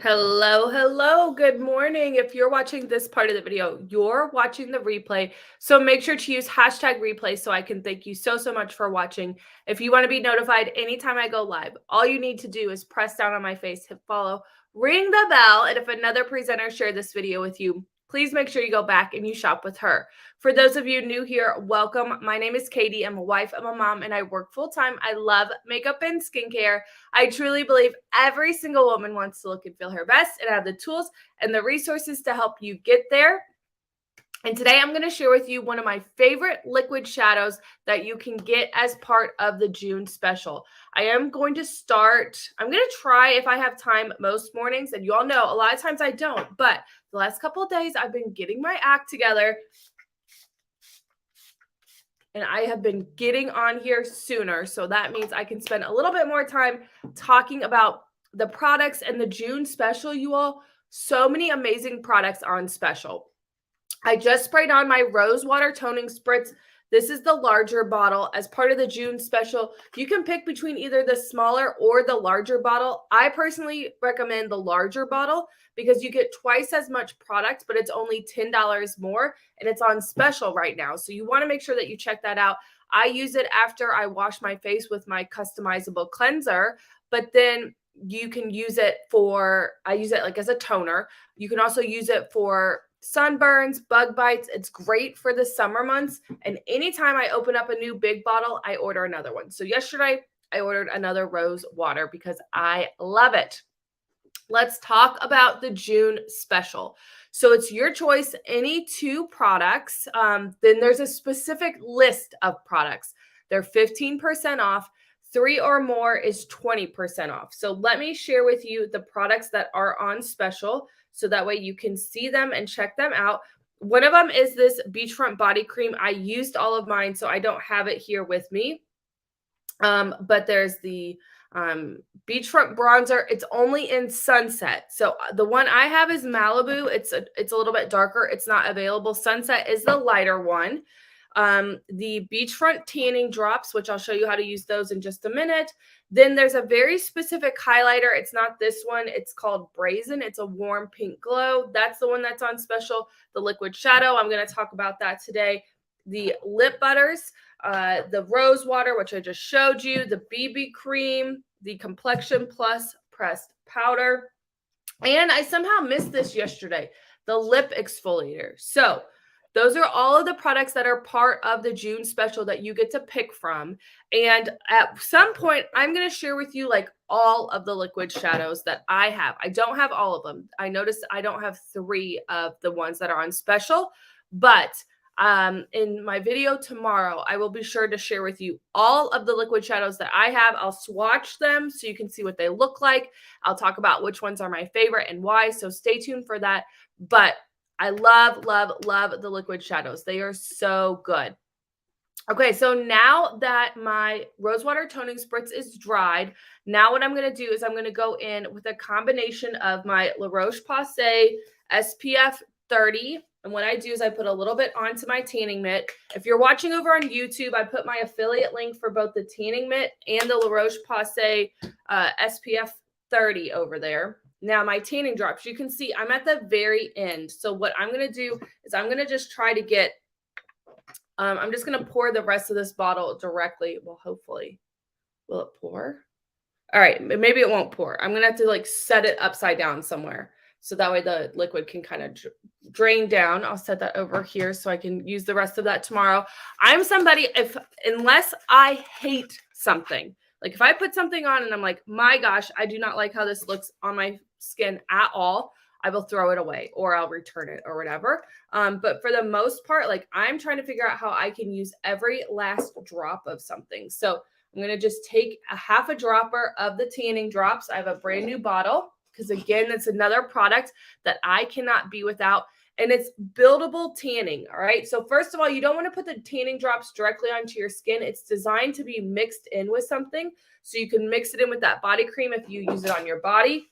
Hello, hello, good morning. If you're watching this part of the video, you're watching the replay. So make sure to use hashtag replay so I can thank you so much for watching. If you want to be notified anytime I go live, all you need to do is press down on my face, hit follow, ring the bell, and if another presenter shared this video with you, please make sure you go back and you shop with her. For those of you new here, welcome. My name is Katie. I'm a wife, I'm a mom, and I work full-time. I love makeup and skincare. I truly believe every single woman wants to look and feel her best and have the tools and the resources to help you get there. And today I'm going to share with you one of my favorite liquid shadows that you can get as part of the June special. I'm going to try if I have time most mornings, and you all know a lot of times I don't, but the last couple of days I've been getting my act together and I have been getting on here sooner. So that means I can spend a little bit more time talking about the products and the June special, you all. So many amazing products are on special. I just sprayed on my Rose Water Toning Spritz. This is the larger bottle as part of the June special. You can pick between either the smaller or the larger bottle. I personally recommend the larger bottle because you get twice as much product, but it's only $10 more and it's on special right now. So you want to make sure that you check that out. I use it after I wash my face with my customizable cleanser, but then you can use it I use it like as a toner. You can also use it for sunburns, bug bites. It's great for the summer months. And anytime I open up a new big bottle, I order another one. So yesterday I ordered another rose water because I love it. Let's talk about the June special. So it's your choice, any two products. Then there's a specific list of products. They're 15% off. 3 or more is 20% off. So let me share with you the products that are on special so that way you can see them and check them out. One of them is this Beachfront body cream. I used all of mine, so I don't have it here with me. But there's the Beachfront Bronzer. It's only in Sunset. So the one I have is Malibu. It's a little bit darker. It's not available. Sunset is the lighter one. The Beachfront Tanning Drops, which I'll show you how to use those in just a minute. Then there's a very specific highlighter. It's not this one. It's called Brazen. It's a warm pink glow. That's the one that's on special. The liquid shadow, I'm going to talk about that today. The lip butters, the rose water, which I just showed you, the BB cream, the Complexion Plus pressed powder. And I somehow missed this yesterday, the lip exfoliator. So those are all of the products that are part of the June special that you get to pick from. And at some point, I'm going to share with you like all of the liquid shadows that I have. I don't have all of them. I noticed I don't have 3 of the ones that are on special, but in my video tomorrow, I will be sure to share with you all of the liquid shadows that I have. I'll swatch them so you can see what they look like. I'll talk about which ones are my favorite and why. So stay tuned for that. But I love the liquid shadows. They are so good. Okay, so now that my Rose Water Toning Spritz is dried, now what I'm going to do is I'm going to go in with a combination of my La Roche-Posay SPF 30. And what I do is I put a little bit onto my tanning mitt. If you're watching over on YouTube, I put my affiliate link for both the tanning mitt and the La Roche-Posay SPF 30 over there. Now my tanning drops, you can see I'm at the very end. So what I'm going to do is I'm going to just try to get, I'm just going to pour the rest of this bottle directly. Well, hopefully, will it pour? All right, maybe it won't pour. I'm going to have to like set it upside down somewhere. So that way the liquid can kind of drain down. I'll set that over here so I can use the rest of that tomorrow. I'm somebody, unless I hate something, like if I put something on and I'm like, my gosh, I do not like how this looks on my skin at all, I will throw it away or I'll return it or whatever. But for the most part, like I'm trying to figure out how I can use every last drop of something. So I'm going to just take a half a dropper of the tanning drops. I have a brand new bottle because again, it's another product that I cannot be without. And it's buildable tanning. All right. So first of all, you don't want to put the tanning drops directly onto your skin. It's designed to be mixed in with something. So you can mix it in with that body cream if you use it on your body.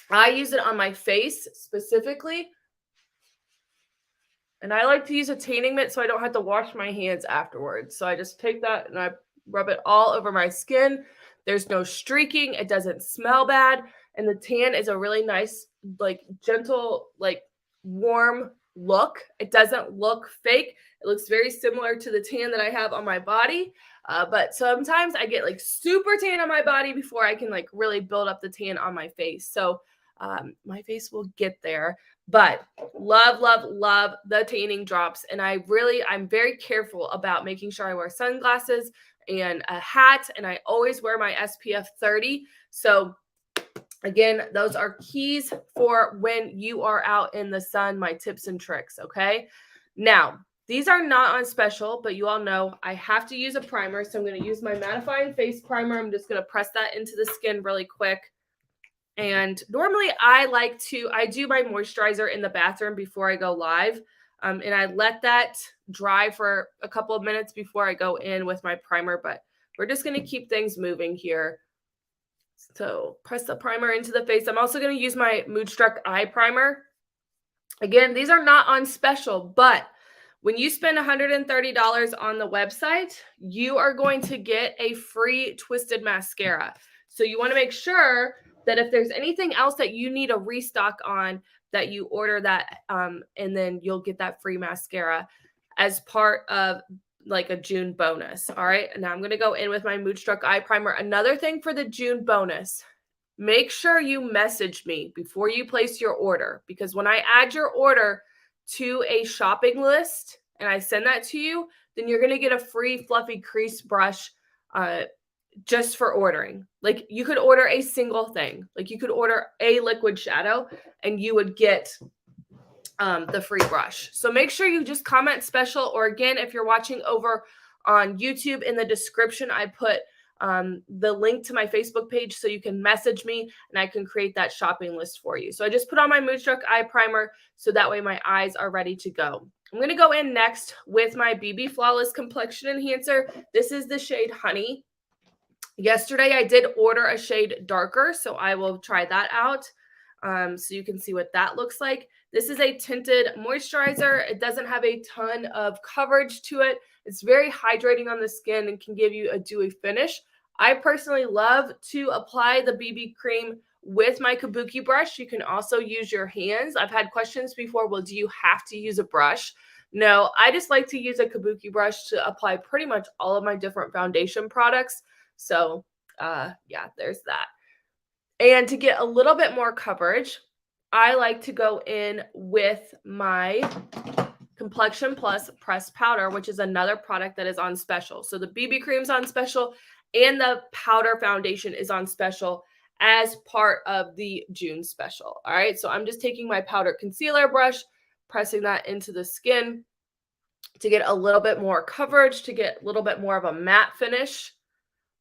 I use it on my face specifically. And I like to use a tanning mitt so I don't have to wash my hands afterwards. So I just take that and I rub it all over my skin. There's no streaking. It doesn't smell bad. and the tan is a really nice, like gentle, like warm look. It doesn't look fake. It looks very similar to the tan that I have on my body. But sometimes I get like super tan on my body before I can like really build up the tan on my face. So my face will get there. But love, love, love the tanning drops. And I'm very careful about making sure I wear sunglasses and a hat. And I always wear my SPF 30. So again, those are keys for when you are out in the sun, my tips and tricks, okay? Now, these are not on special, but you all know I have to use a primer. So I'm going to use my Mattifying face primer. I'm just going to press that into the skin really quick. And normally I do my moisturizer in the bathroom before I go live. And I let that dry for a couple of minutes before I go in with my primer, but we're just going to keep things moving here. So press the primer into the face. I'm also going to use my Moodstruck Eye Primer. Again, these are not on special, but when you spend $130 on the website, you are going to get a free twisted mascara. So you want to make sure that if there's anything else that you need a restock on, that you order that, and then you'll get that free mascara as part of like a June bonus. All right. Now I'm going to go in with my Moodstruck Eye Primer. Another thing for the June bonus, make sure you message me before you place your order, because when I add your order to a shopping list and I send that to you, then you're going to get a free fluffy crease brush just for ordering. Like you could order a single thing. Like you could order a liquid shadow and you would get the free brush. So make sure you just comment special, or again, if you're watching over on YouTube, in the description, I put the link to my Facebook page so you can message me and I can create that shopping list for you. So I just put on my Moodstruck Eye Primer so that way my eyes are ready to go. I'm going to go in next with my BB Flawless Complexion Enhancer. This is the shade Honey. Yesterday I did order a shade darker, so I will try that out so you can see what that looks like. This is a tinted moisturizer. It doesn't have a ton of coverage to it. It's very hydrating on the skin and can give you a dewy finish. I personally love to apply the BB cream with my Kabuki brush. You can also use your hands. I've had questions before, well, do you have to use a brush? No, I just like to use a Kabuki brush to apply pretty much all of my different foundation products. So yeah, there's that. And to get a little bit more coverage, I like to go in with my Complexion Plus Pressed Powder, which is another product that is on special. So the BB cream's on special and the powder foundation is on special as part of the June special. All right, so I'm just taking my powder concealer brush, pressing that into the skin to get a little bit more coverage, to get a little bit more of a matte finish.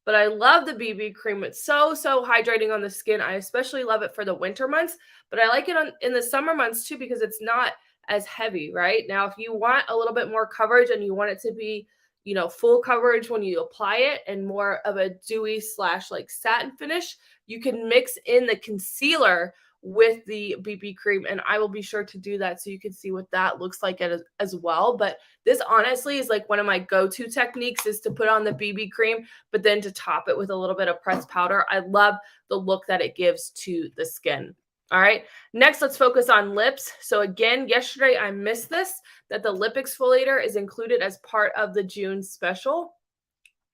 But I love the BB cream. It's so hydrating on the skin. I especially love it for the winter months, but I like it in the summer months too because it's not as heavy, right? Now, if you want a little bit more coverage and you want it to be, you know, full coverage when you apply it and more of a dewy / like satin finish, you can mix in the concealer with the BB cream, and I will be sure to do that so you can see what that looks like as well. But this honestly is like one of my go-to techniques, is to put on the BB cream, but then to top it with a little bit of pressed powder. I love the look that it gives to the skin. All right, next let's focus on lips. So again, yesterday I missed this, that the lip exfoliator is included as part of the June special.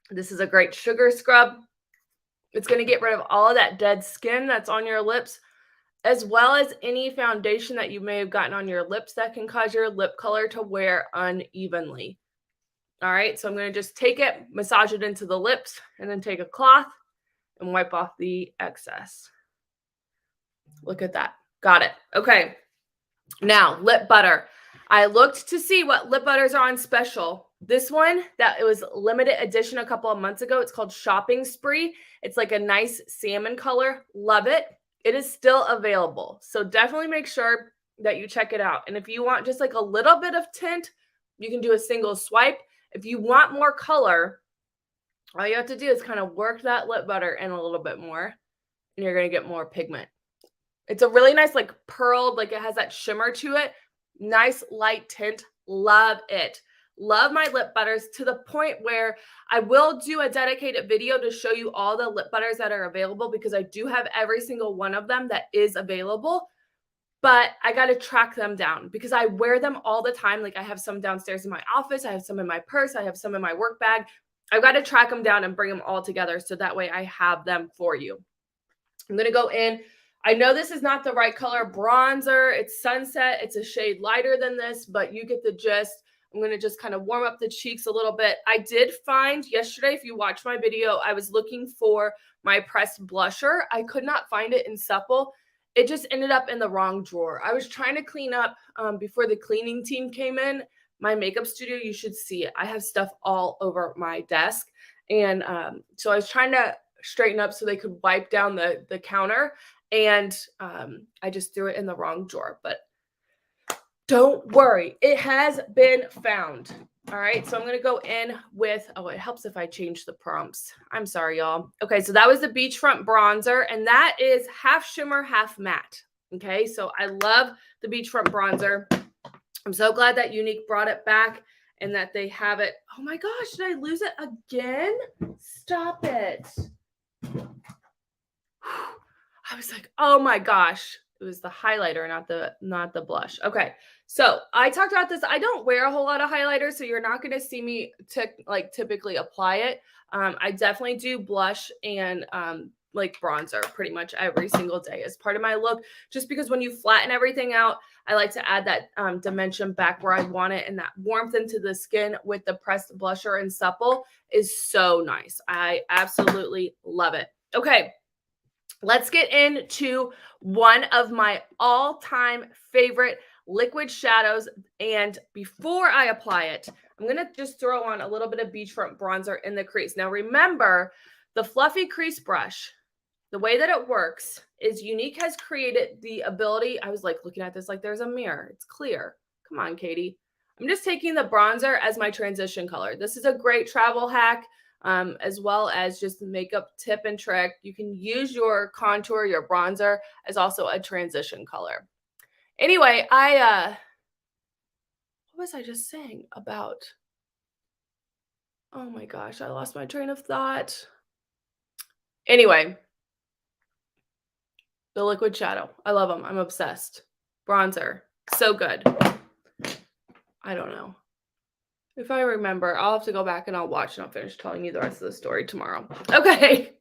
This is a great sugar scrub. It's going to get rid of all of that dead skin that's on your lips, as well as any foundation that you may have gotten on your lips that can cause your lip color to wear unevenly. All right, so I'm going to just take it, massage it into the lips, and then take a cloth and wipe off the excess. Look at that. Got it. Okay, now lip butter. I looked to see what lip butters are on special. This one, that it was limited edition a couple of months ago. It's called Shopping Spree. It's like a nice salmon color. Love it. It is still available. So definitely make sure that you check it out. And if you want just like a little bit of tint, you can do a single swipe. If you want more color, all you have to do is kind of work that lip butter in a little bit more, and you're going to get more pigment. It's a really nice, like pearled, like it has that shimmer to it. Nice light tint. Love it. love my lip butters to the point where I will do a dedicated video to show you all the lip butters that are available, because I do have every single one of them that is available. But I got to track them down because I wear them all the time. Like I have some downstairs in my office. I have some in my purse. I have some in my work bag. I've got to track them down and bring them all together so that way I have them for you. I'm going to go in. I know this is not the right color bronzer. It's Sunset. It's a shade lighter than this, but you get the gist. I'm going to just kind of warm up the cheeks a little bit. I did find yesterday, if you watched my video, I was looking for my pressed blusher. I could not find it in Supple. It just ended up in the wrong drawer. I was trying to clean up before the cleaning team came in. My makeup studio, you should see it. I have stuff all over my desk. And so I was trying to straighten up so they could wipe down the counter. And I just threw it in the wrong drawer. But don't worry. It has been found. All right, so I'm going to go in with, oh, it helps if I change the prompts. I'm sorry, y'all. Okay, so that was the Beachfront Bronzer, and that is half shimmer, half matte. Okay, so I love the Beachfront Bronzer. I'm so glad that Younique brought it back and that they have it. Oh my gosh, did I lose it again? Stop it. I was like, oh my gosh. It was the highlighter, not the blush. Okay, so I talked about this. I don't wear a whole lot of highlighter, so you're not going to see me typically apply it. I definitely do blush and like bronzer pretty much every single day as part of my look, just because when you flatten everything out, I like to add that dimension back where I want it, and that warmth into the skin with the pressed blusher and Supple is so nice. I absolutely love it. Okay. Let's get into one of my all-time favorite liquid shadows. And before I apply it, I'm going to just throw on a little bit of Beachfront Bronzer in the crease. Now, remember, the fluffy crease brush, the way that it works is Younique has created the ability. I was like looking at this like there's a mirror. It's clear. Come on, Katie. I'm just taking the bronzer as my transition color. This is a great travel hack. As well as just makeup tip and trick. You can use your contour, your bronzer as also a transition color. Anyway, what was I just saying about? Oh my gosh, I lost my train of thought. Anyway, the liquid shadow. I love them. I'm obsessed. Bronzer. So good. I don't know. If I remember, I'll have to go back and I'll watch and I'll finish telling you the rest of the story tomorrow. Okay.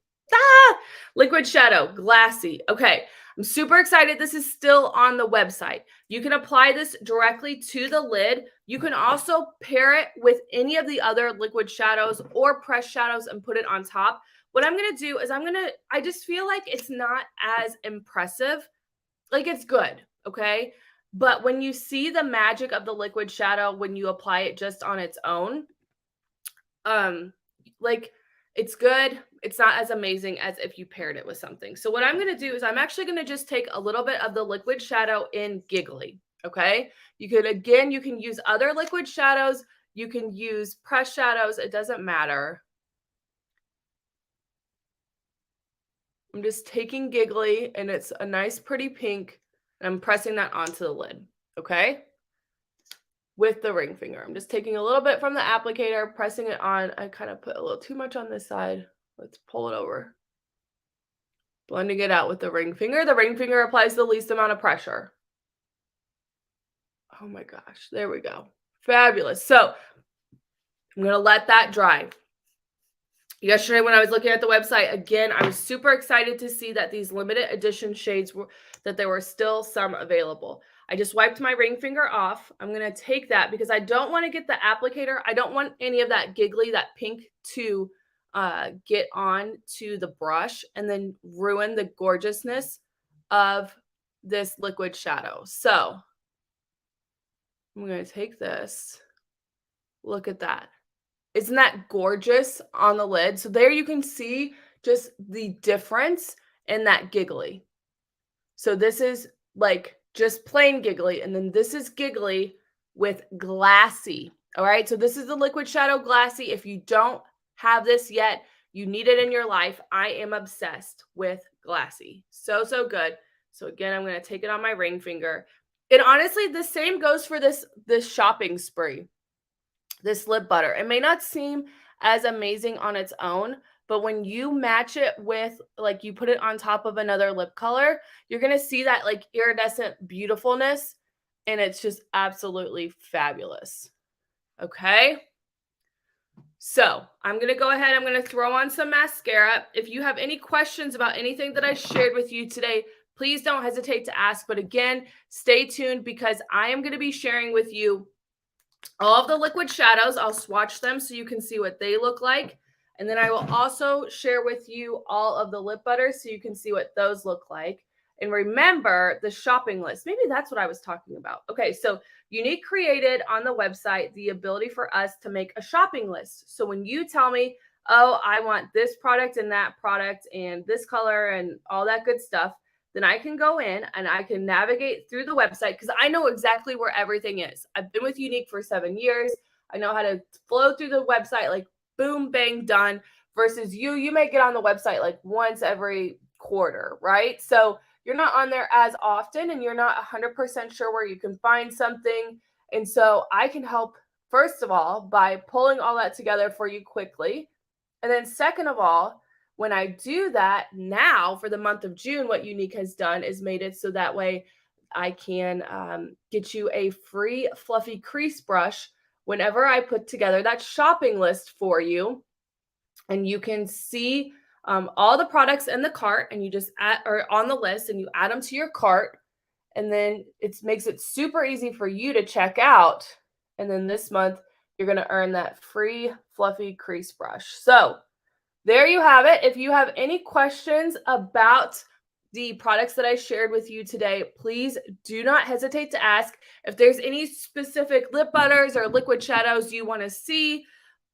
Liquid shadow, glassy. Okay. I'm super excited. This is still on the website. You can apply this directly to the lid. You can also pair it with any of the other liquid shadows or pressed shadows and put it on top. What I'm going to do is I just feel like it's not as impressive. Like it's good. Okay. But when you see the magic of the liquid shadow, when you apply it just on its own, like it's good. It's not as amazing as if you paired it with something. So what I'm going to do is I'm actually going to just take a little bit of the liquid shadow in Giggly. Okay. You can use other liquid shadows. You can use pressed shadows. It doesn't matter. I'm just taking Giggly, and it's a nice pretty pink, and I'm pressing that onto the lid, okay? With the ring finger. I'm just taking a little bit from the applicator, pressing it on. I kind of put a little too much on this side. Let's pull it over. Blending it out with the ring finger. The ring finger applies the least amount of pressure. Oh my gosh, there we go. Fabulous. So I'm going to let that dry. Yesterday when I was looking at the website, again, I was super excited to see that these limited edition shades that there were still some available. I just wiped my ring finger off. I'm going to take that because I don't want to get the applicator. I don't want any of that giggly, that pink to get on to the brush and then ruin the gorgeousness of this liquid shadow. So I'm going to take this. Look at that. Isn't that gorgeous on the lid? So there you can see just the difference in that giggly. So this is like just plain giggly, and then this is giggly with glassy. All right, so this is the liquid shadow glassy. If you don't have this yet, you need it in your life. I am obsessed with glassy. So good. So again, I'm going to take it on my ring finger. And honestly, the same goes for this shopping spree. this lip butter. It may not seem as amazing on its own, but when you match it with, like, you put it on top of another lip color, you're going to see that like iridescent beautifulness, and it's just absolutely fabulous. Okay. So I'm going to go ahead. I'm going to throw on some mascara. If you have any questions about anything that I shared with you today, please don't hesitate to ask. But again, stay tuned because I am going to be sharing with you all of the liquid shadows. I'll swatch them so you can see what they look like. And then I will also share with you all of the lip butters so you can see what those look like. And remember the shopping list. Maybe that's what I was talking about. Okay, so Younique created on the website the ability for us to make a shopping list. So when you tell me, oh, I want this product and that product and this color and all that good stuff, then I can go in and I can navigate through the website because I know exactly where everything is. I've been with Younique for 7 years. I know how to flow through the website, like boom, bang, done, versus you may get on the website like once every quarter, right? So you're not on there as often and you're not 100% sure where you can find something. And so I can help, first of all, by pulling all that together for you quickly. And then second of all, when I do that now for the month of June, what Younique has done is made it so that way I can get you a free fluffy crease brush whenever I put together that shopping list for you. And you can see all the products in the cart, and you just add, or on the list, and you add them to your cart. And then it makes it super easy for you to check out. And then this month, you're going to earn that free fluffy crease brush. So there you have it. If you have any questions about the products that I shared with you today, please do not hesitate to ask. If there's any specific lip butters or liquid shadows you want to see,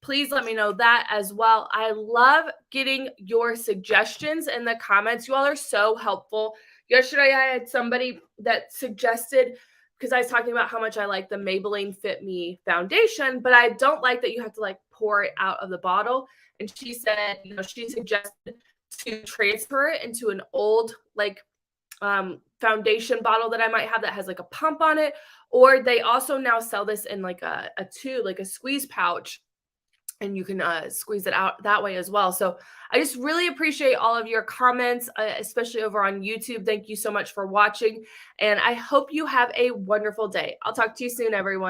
please let me know that as well. I love getting your suggestions in the comments. You all are so helpful. Yesterday, I had somebody that suggested, because I was talking about how much I like the Maybelline Fit Me foundation, but I don't like that you have to like pour it out of the bottle. And she said, she suggested to transfer it into an old like foundation bottle that I might have that has like a pump on it. Or they also now sell this in like a tube, like a squeeze pouch, and you can squeeze it out that way as well. So I just really appreciate all of your comments, especially over on YouTube. Thank you so much for watching, and I hope you have a wonderful day. I'll talk to you soon, everyone.